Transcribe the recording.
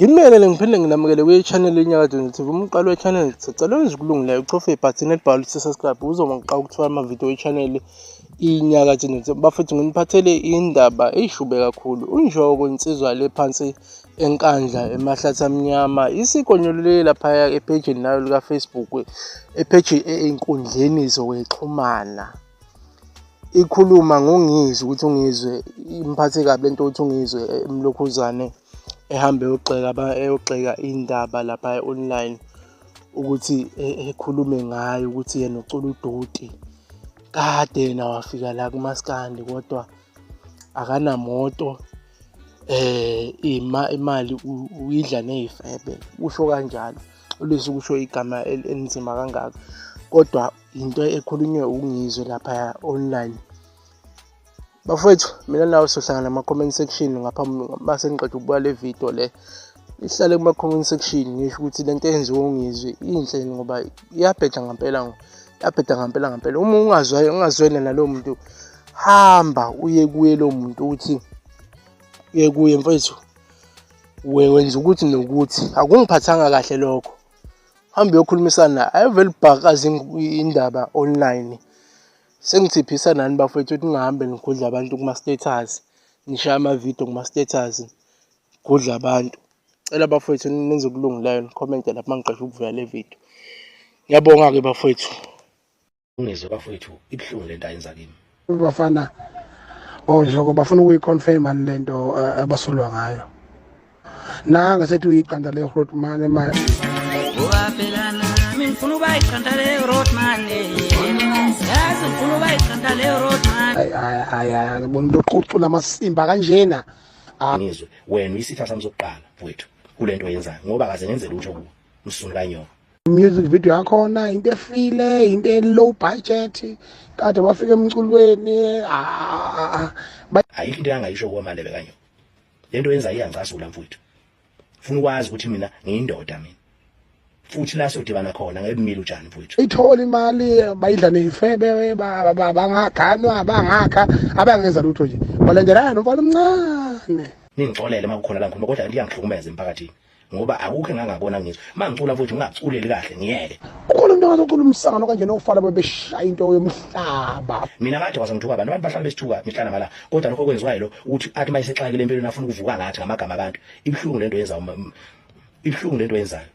Ngimele ngiphinde nginamukele kwi-channel yeNyakatho News TV. Umqalo we-channel sicela wenze ukulungile ucofe ibhathini elibhalwe subscribe uzoma ngiqala ukuthola ama-video we-channel iNyakatho News. Bafethu nginiphathele indaba eyishume kakhulu. Unjoko insizwa le phansi enkandla emahlathi amnyama isikonyolule lapha epage nayo lika Facebook epage einkundleni zokuxhumana. Ikhuluma ngongizwe ukuthi ungizwe imphathe kabi lento ukuthi ungizwe emlokhuzane ehambe eyogxeka indaba lapha online ukuthi ekhulume ngayo ukuthi yena ucula uDuti kade yena wafika la kuMaskandi kodwa akanamoto imali uyidla nezifebe usho kanjalo ulise kusho igama elinzima kangaka kodwa into ekhulunywe ungizwe lapha online. Bafethu mina nawe sohlangana nama comment section ngaphambi base ngiqeda ukubuka le video le ihlale kuma comment section ngisho ukuthi lento eyenziwe ungizwe inhle ngoba iyabheda ngempela ngempela uma ungazwene nalo muntu hamba uye kuye lo muntu uthi uye kuye mfethu wenza ukuthi nokuthi akungiphathanga kahle lokho hamba uyokhulumisana ayivele bhakaza indaba online. Sengithiphisa nani bafethu ukuthi ningahambe nigudla abantu kuma status nishaya ama video kuma status gudla abantu. Cela bafethu nenze ukulungileyo comment lapha mangiqesha ukuvuya le video. Ngiyabonga ke bafethu. Ungizwe bafethu ibhlungu lento ayenza kimi. Bafana njoko bafuna ukuyiconfirm lento abasolwa ngayo. Nanga sethi uyiqanda le Roadman imali. Ubaphelana mina ngifuna ubayiqanda le Roadman. Yazi ngifuna ubayiqanda le Roadman. Ay bona uqhucula amasimba kanjena. Ngizwe wena uyisitha sami sokuqala mfowethu kulento oyenzayo ngoba akaze ngenze lutho kuwe msulu kanyoka. Music video yakhona into efile into low budget kade bafika emculweni ayikho into angayisho kwaMandebe kanyoka. Lento oyenzayo iyangicasula mfowethu. Ufuna ukwazi ukuthi mina ngiyindoda mina futhi la sodibana khona ngebimile utshani mfowethu. ithola imali bayidla nezifebe bangaganwa bangakha abangenza lutho nje balendelana nomfana omncane. Ningixolele makukhona la ngikhuluma kodwa ngiyangihlukumeza emphakathini ngoba akukho engangabona ngizwe mangicula futhi ngingaculeli kahle ngiyeke. Ukhona umuntu ongacula umsangano kanjena ofana bebeshaya into yomhlaba. Mina kade kwazangithuka abantu bahlala besithuka mihla namala kodwa lokho kwenziwayo lo ukuthi athi mayisexakile empelweni afuna ukuvuka ngathi ngamagama abantu ibhlungu lento yenzayo.